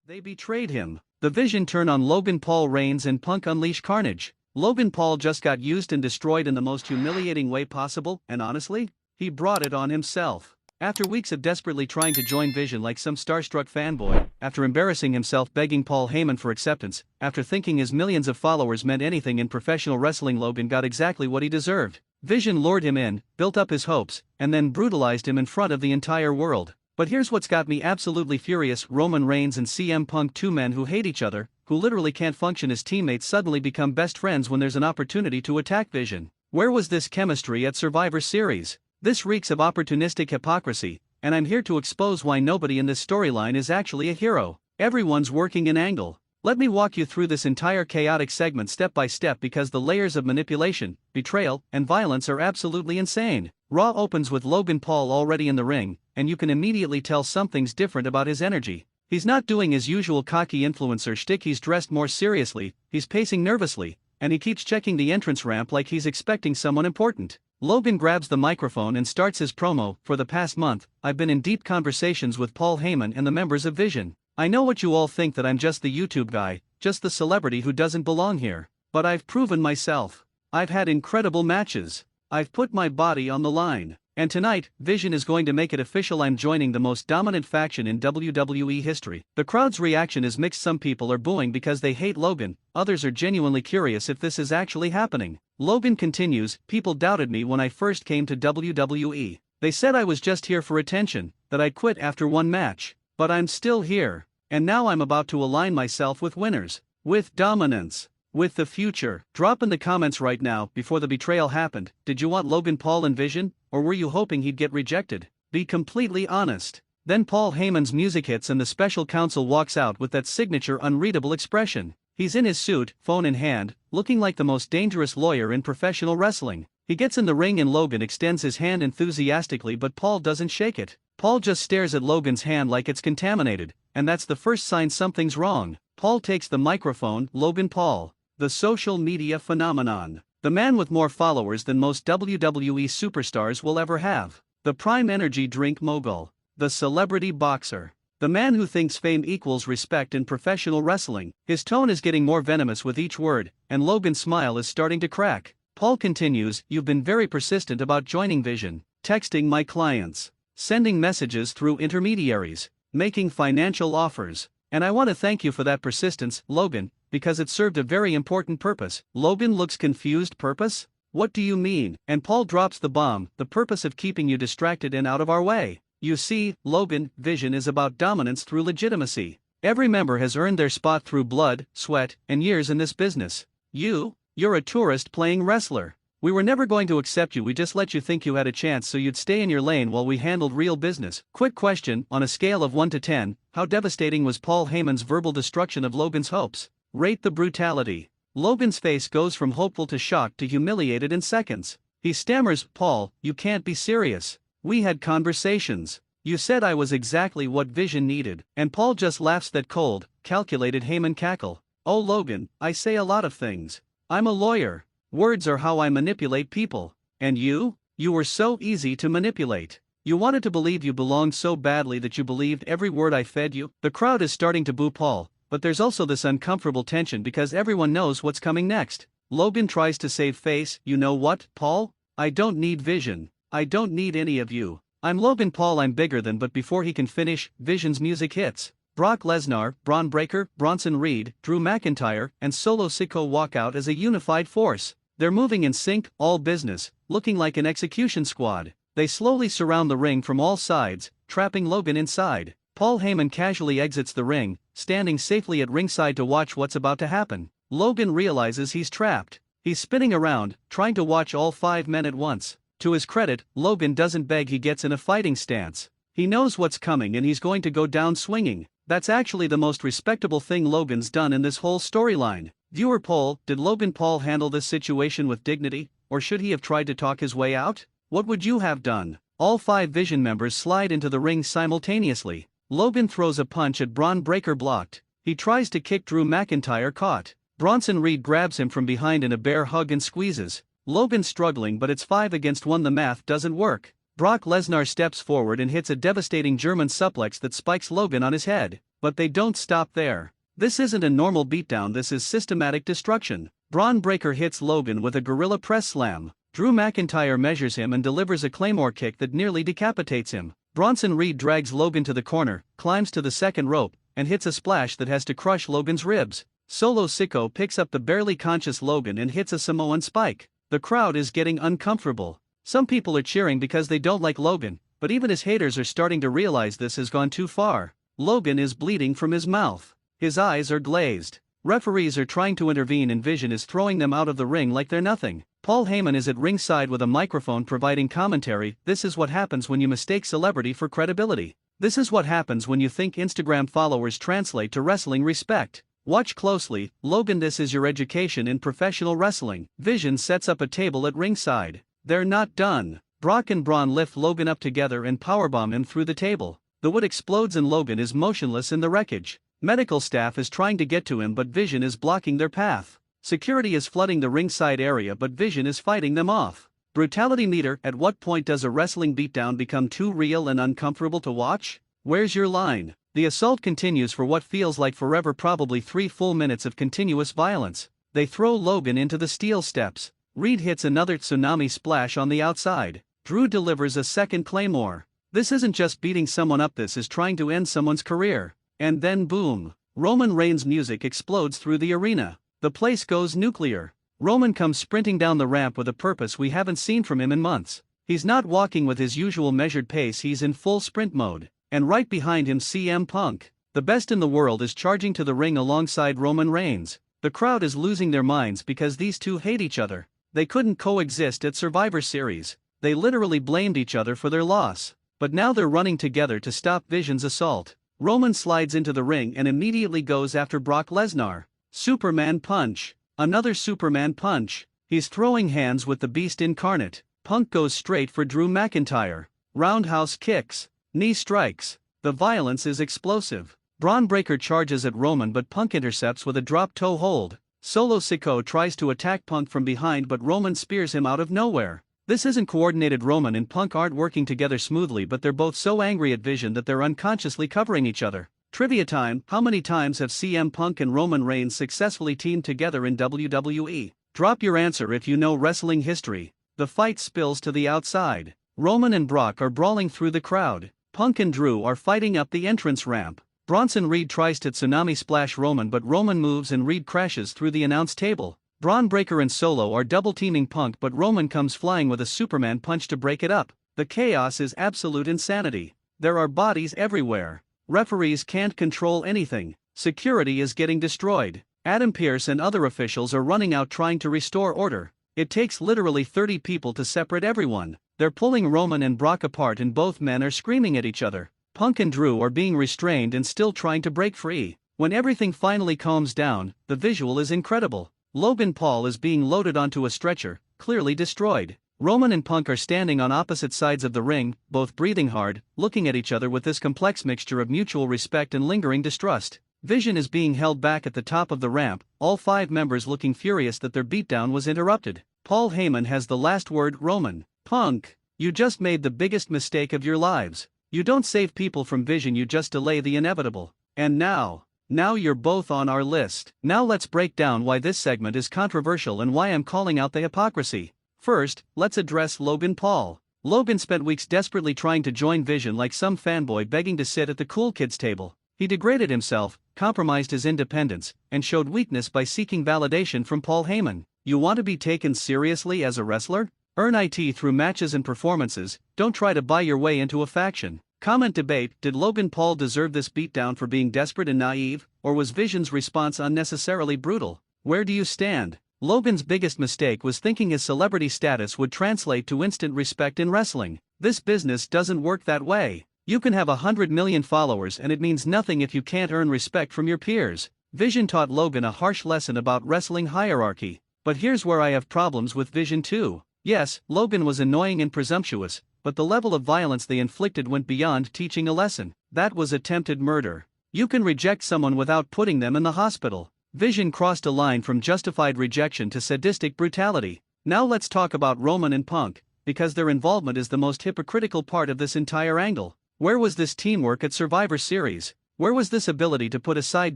They betrayed him. The Vision turn on Logan Paul Reigns and Punk unleash Carnage. Logan Paul just got used and destroyed in the most humiliating way possible, and honestly, he brought it on himself. After weeks of desperately trying to join Vision like some starstruck fanboy, after embarrassing himself begging Paul Heyman for acceptance, after thinking his millions of followers meant anything in professional wrestling, Logan got exactly what he deserved. Vision lured him in, built up his hopes, and then brutalized him in front of the entire world. But here's what's got me absolutely furious: Roman Reigns and CM Punk, two men who hate each other, who literally can't function as teammates, suddenly become best friends when there's an opportunity to attack Vision. Where was this chemistry at Survivor Series? This reeks of opportunistic hypocrisy, and I'm here to expose why nobody in this storyline is actually a hero. Everyone's working an angle. Let me walk you through this entire chaotic segment step by step, because the layers of manipulation, betrayal, and violence are absolutely insane. Raw opens with Logan Paul already in the ring, and you can immediately tell something's different about his energy. He's not doing his usual cocky influencer shtick, he's dressed more seriously, he's pacing nervously, and he keeps checking the entrance ramp like he's expecting someone important. Logan grabs the microphone and starts his promo. For the past month, I've been in deep conversations with Paul Heyman and the members of Vision. I know what you all think, that I'm just the YouTube guy, just the celebrity who doesn't belong here. But I've proven myself. I've had incredible matches. I've put my body on the line. And tonight, Vision is going to make it official. I'm joining the most dominant faction in WWE history. The crowd's reaction is mixed. Some people are booing because they hate Logan, others are genuinely curious if this is actually happening. Logan continues, people doubted me when I first came to WWE. They said I was just here for attention, that I'd quit after one match. But I'm still here. And now I'm about to align myself with winners, with dominance, with the future. Drop in the comments right now. Before the betrayal happened, did you want Logan Paul in Vision, or were you hoping he'd get rejected? Be completely honest. Then Paul Heyman's music hits and the special counsel walks out with that signature unreadable expression. He's in his suit, phone in hand, looking like the most dangerous lawyer in professional wrestling. He gets in the ring and Logan extends his hand enthusiastically, but Paul doesn't shake it. Paul just stares at Logan's hand like it's contaminated, and that's the first sign something's wrong. Paul takes the microphone. Logan Paul, the social media phenomenon, the man with more followers than most WWE superstars will ever have, the prime energy drink mogul, the celebrity boxer, the man who thinks fame equals respect in professional wrestling. His tone is getting more venomous with each word, and Logan's smile is starting to crack. Paul continues, you've been very persistent about joining Vision, texting my clients, sending messages through intermediaries, making financial offers. And I want to thank you for that persistence, Logan, because it served a very important purpose. Logan looks confused. Purpose? What do you mean? And Paul drops the bomb, the purpose of keeping you distracted and out of our way. You see, Logan, Vision is about dominance through legitimacy. Every member has earned their spot through blood, sweat, and years in this business. You're a tourist playing wrestler. We were never going to accept you, we just let you think you had a chance so you'd stay in your lane while we handled real business. Quick question, on a scale of 1 to 10, how devastating was Paul Heyman's verbal destruction of Logan's hopes? Rate the brutality. Logan's face goes from hopeful to shocked to humiliated in seconds. He stammers, Paul, you can't be serious. We had conversations. You said I was exactly what Vision needed. And Paul just laughs that cold, calculated Heyman cackle. Oh Logan, I say a lot of things. I'm a lawyer. Words are how I manipulate people. And you were so easy to manipulate. You wanted to believe you belonged so badly that you believed every word I fed you. The crowd is starting to boo Paul, but there's also this uncomfortable tension because everyone knows what's coming next. Logan tries to save face. You know what, Paul? I don't need Vision. I don't need any of you. I'm Logan Paul, I'm bigger than. But before he can finish, Vision's music hits. Brock Lesnar, Braun Breaker, Bronson Reed, Drew McIntyre, and Solo Sikoa walk out as a unified force. They're moving in sync, all business, looking like an execution squad. They slowly surround the ring from all sides, trapping Logan inside. Paul Heyman casually exits the ring, standing safely at ringside to watch what's about to happen. Logan realizes he's trapped. He's spinning around, trying to watch all 5 men at once. To his credit, Logan doesn't beg, he gets in a fighting stance. He knows what's coming and he's going to go down swinging. That's actually the most respectable thing Logan's done in this whole storyline. Viewer poll, did Logan Paul handle this situation with dignity, or should he have tried to talk his way out? What would you have done? All 5 Vision members slide into the ring simultaneously. Logan throws a punch at Braun Breaker, blocked. He tries to kick Drew McIntyre, caught. Bronson Reed grabs him from behind in a bear hug and squeezes. Logan's struggling, but it's 5 against 1, the math doesn't work. Brock Lesnar steps forward and hits a devastating German suplex that spikes Logan on his head. But they don't stop there. This isn't a normal beatdown, this is systematic destruction. Braun Breaker hits Logan with a gorilla press slam. Drew McIntyre measures him and delivers a claymore kick that nearly decapitates him. Bronson Reed drags Logan to the corner, climbs to the second rope, and hits a splash that has to crush Logan's ribs. Solo Sikoa picks up the barely conscious Logan and hits a Samoan spike. The crowd is getting uncomfortable. Some people are cheering because they don't like Logan, but even his haters are starting to realize this has gone too far. Logan is bleeding from his mouth. His eyes are glazed. Referees are trying to intervene and Vision is throwing them out of the ring like they're nothing. Paul Heyman is at ringside with a microphone providing commentary. This is what happens when you mistake celebrity for credibility. This is what happens when you think Instagram followers translate to wrestling respect. Watch closely, Logan, this is your education in professional wrestling. Vision sets up a table at ringside. They're not done. Brock and Braun lift Logan up together and powerbomb him through the table. The wood explodes and Logan is motionless in the wreckage. Medical staff is trying to get to him but Vision is blocking their path. Security is flooding the ringside area but Vision is fighting them off. Brutality meter, at what point does a wrestling beatdown become too real and uncomfortable to watch? Where's your line? The assault continues for what feels like forever, probably 3 full minutes of continuous violence. They throw Logan into the steel steps. Reed hits another tsunami splash on the outside. Drew delivers a second claymore. This isn't just beating someone up, this is trying to end someone's career. And then boom. Roman Reigns' music explodes through the arena. The place goes nuclear. Roman comes sprinting down the ramp with a purpose we haven't seen from him in months. He's not walking with his usual measured pace, he's in full sprint mode. And right behind him CM Punk, the best in the world, is charging to the ring alongside Roman Reigns. The crowd is losing their minds because these two hate each other. They couldn't coexist at Survivor Series. They literally blamed each other for their loss. But now they're running together to stop Vision's assault. Roman slides into the ring and immediately goes after Brock Lesnar. Superman punch. Another Superman punch. He's throwing hands with the Beast incarnate. Punk goes straight for Drew McIntyre. Roundhouse kicks. Knee strikes. The violence is explosive. Braun Breaker charges at Roman but Punk intercepts with a drop toe hold. Solo Sikoa tries to attack Punk from behind but Roman spears him out of nowhere. This isn't coordinated. Roman and Punk aren't working together smoothly, but they're both so angry at Vision that they're unconsciously covering each other. Trivia time: how many times have CM Punk and Roman Reigns successfully teamed together in WWE? Drop your answer if you know wrestling history. The fight spills to the outside. Roman and Brock are brawling through the crowd. Punk and Drew are fighting up the entrance ramp. Bronson Reed tries to tsunami splash Roman but Roman moves and Reed crashes through the announce table. Braun Breaker and Solo are double teaming Punk but Roman comes flying with a Superman punch to break it up. The chaos is absolute insanity. There are bodies everywhere. Referees can't control anything. Security is getting destroyed. Adam Pearce and other officials are running out trying to restore order. It takes literally 30 people to separate everyone. They're pulling Roman and Brock apart and both men are screaming at each other. Punk and Drew are being restrained and still trying to break free. When everything finally calms down, the visual is incredible. Logan Paul is being loaded onto a stretcher, clearly destroyed. Roman and Punk are standing on opposite sides of the ring, both breathing hard, looking at each other with this complex mixture of mutual respect and lingering distrust. Vision is being held back at the top of the ramp, all 5 members looking furious that their beatdown was interrupted. Paul Heyman has the last word. Roman, Punk, you just made the biggest mistake of your lives. You don't save people from Vision, you just delay the inevitable. And now you're both on our list. Now let's break down why this segment is controversial and why I'm calling out the hypocrisy. First, let's address Logan Paul. Logan spent weeks desperately trying to join Vision like some fanboy begging to sit at the cool kids table. He degraded himself, compromised his independence, and showed weakness by seeking validation from Paul Heyman. You want to be taken seriously as a wrestler? Earn it through matches and performances, don't try to buy your way into a faction. Comment debate: did Logan Paul deserve this beatdown for being desperate and naive, or was Vision's response unnecessarily brutal? Where do you stand? Logan's biggest mistake was thinking his celebrity status would translate to instant respect in wrestling. This business doesn't work that way. You can have 100 million followers and it means nothing if you can't earn respect from your peers. Vision taught Logan a harsh lesson about wrestling hierarchy. But here's where I have problems with Vision too. Yes, Logan was annoying and presumptuous, but the level of violence they inflicted went beyond teaching a lesson. That was attempted murder. You can reject someone without putting them in the hospital. Vision crossed a line from justified rejection to sadistic brutality. Now let's talk about Roman and Punk, because their involvement is the most hypocritical part of this entire angle. Where was this teamwork at Survivor Series? Where was this ability to put aside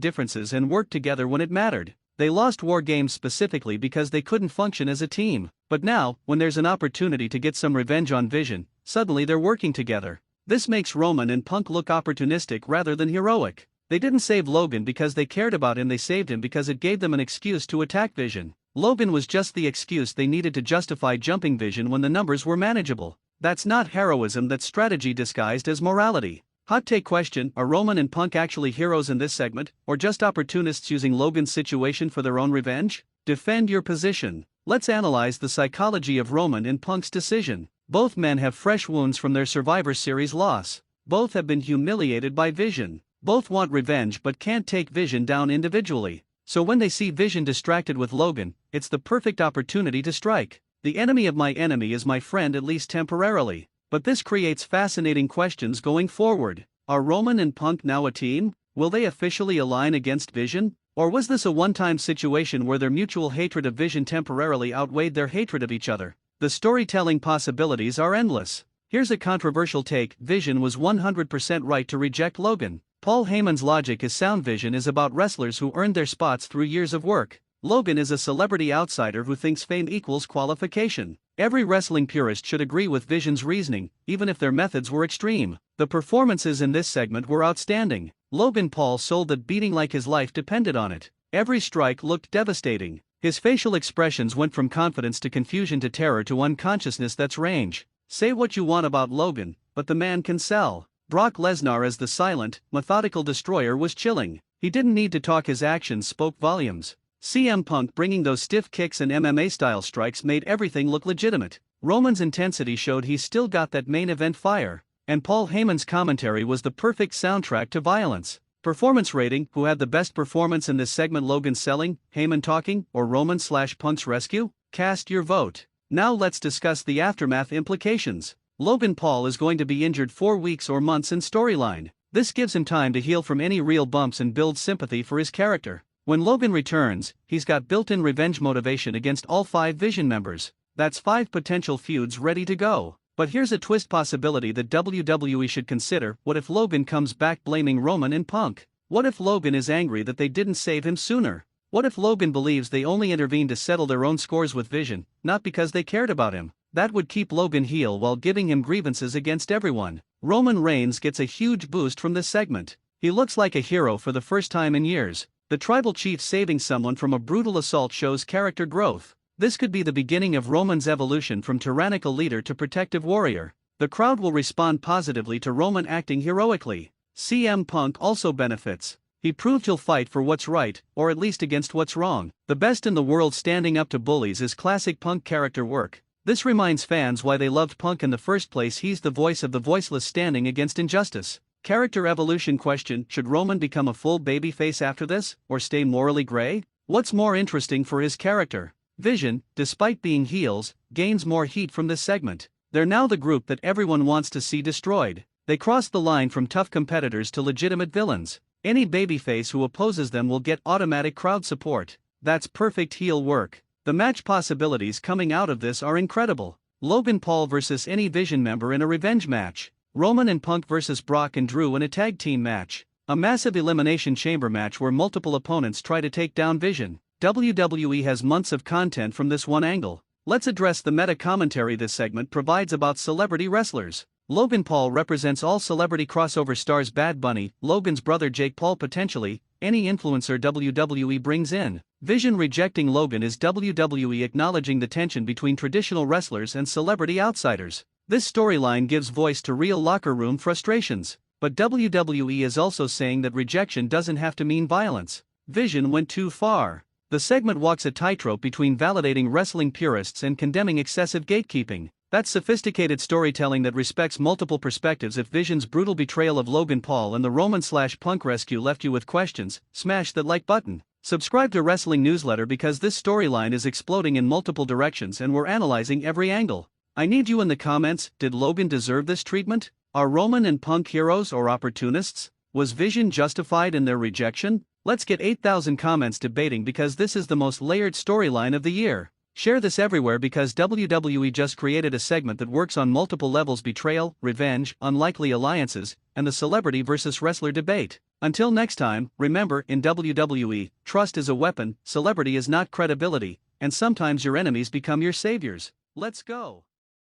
differences and work together when it mattered? They lost War Games specifically because they couldn't function as a team, but now, when there's an opportunity to get some revenge on Vision, suddenly they're working together. This makes Roman and Punk look opportunistic rather than heroic. They didn't save Logan because they cared about him, they saved him because it gave them an excuse to attack Vision. Logan was just the excuse they needed to justify jumping Vision when the numbers were manageable. That's not heroism, that's strategy disguised as morality. Hot take question: are Roman and Punk actually heroes in this segment, or just opportunists using Logan's situation for their own revenge? Defend your position. Let's analyze the psychology of Roman and Punk's decision. Both men have fresh wounds from their Survivor Series loss. Both have been humiliated by Vision. Both want revenge but can't take Vision down individually. So when they see Vision distracted with Logan, it's the perfect opportunity to strike. The enemy of my enemy is my friend, at least temporarily. But this creates fascinating questions going forward. Are Roman and Punk now a team? Will they officially align against Vision? Or was this a one-time situation where their mutual hatred of Vision temporarily outweighed their hatred of each other? The storytelling possibilities are endless. Here's a controversial take: Vision was 100% right to reject Logan. Paul Heyman's logic is sound. Vision is about wrestlers who earned their spots through years of work. Logan is a celebrity outsider who thinks fame equals qualification. Every wrestling purist should agree with Vision's reasoning, even if their methods were extreme. The performances in this segment were outstanding. Logan Paul sold that beating like his life depended on it. Every strike looked devastating. His facial expressions went from confidence to confusion to terror to unconsciousness. That's range. Say what you want about Logan, but the man can sell. Brock Lesnar as the silent, methodical destroyer was chilling. He didn't need to talk, his actions spoke volumes. CM Punk bringing those stiff kicks and MMA-style strikes made everything look legitimate. Roman's intensity showed he's still got that main event fire. And Paul Heyman's commentary was the perfect soundtrack to violence. Performance rating: who had the best performance in this segment? Logan selling, Heyman talking, or Roman/Punk's rescue? Cast your vote. Now let's discuss the aftermath implications. Logan Paul is going to be injured 4 weeks or months in storyline. This gives him time to heal from any real bumps and build sympathy for his character. When Logan returns, he's got built-in revenge motivation against all 5 Vision members. That's 5 potential feuds ready to go. But here's a twist possibility that WWE should consider: what if Logan comes back blaming Roman and Punk? What if Logan is angry that they didn't save him sooner? What if Logan believes they only intervened to settle their own scores with Vision, not because they cared about him? That would keep Logan heel while giving him grievances against everyone. Roman Reigns gets a huge boost from this segment. He looks like a hero for the first time in years. The tribal chief saving someone from a brutal assault shows character growth. This could be the beginning of Roman's evolution from tyrannical leader to protective warrior. The crowd will respond positively to Roman acting heroically. CM Punk also benefits. He proved he'll fight for what's right, or at least against what's wrong. The best in the world standing up to bullies is classic Punk character work. This reminds fans why they loved Punk in the first place. He's the voice of the voiceless standing against injustice. Character evolution question: should Roman become a full babyface after this, or stay morally gray? What's more interesting for his character? Vision, despite being heels, gains more heat from this segment. They're now the group that everyone wants to see destroyed. They crossed the line from tough competitors to legitimate villains. Any babyface who opposes them will get automatic crowd support. That's perfect heel work. The match possibilities coming out of this are incredible. Logan Paul versus any Vision member in a revenge match. Roman and Punk versus Brock and Drew in a tag team match. A massive elimination chamber match where multiple opponents try to take down Vision. WWE has months of content from this one angle. Let's address the meta commentary this segment provides about celebrity wrestlers. Logan Paul represents all celebrity crossover stars: Bad Bunny, Logan's brother Jake Paul, potentially any influencer WWE brings in. Vision rejecting Logan is WWE acknowledging the tension between traditional wrestlers and celebrity outsiders. This storyline gives voice to real locker room frustrations. But WWE is also saying that rejection doesn't have to mean violence. Vision went too far. The segment walks a tightrope between validating wrestling purists and condemning excessive gatekeeping. That's sophisticated storytelling that respects multiple perspectives. If Vision's brutal betrayal of Logan Paul and the Roman/Punk rescue left you with questions, smash that like button. Subscribe to Wrestling Newsletter because this storyline is exploding in multiple directions and we're analyzing every angle. I need you in the comments. Did Logan deserve this treatment? Are Roman and Punk heroes or opportunists? Was Vision justified in their rejection? Let's get 8,000 comments debating because this is the most layered storyline of the year. Share this everywhere because WWE just created a segment that works on multiple levels: betrayal, revenge, unlikely alliances, and the celebrity versus wrestler debate. Until next time, remember, in WWE, trust is a weapon, celebrity is not credibility, and sometimes your enemies become your saviors. Let's go.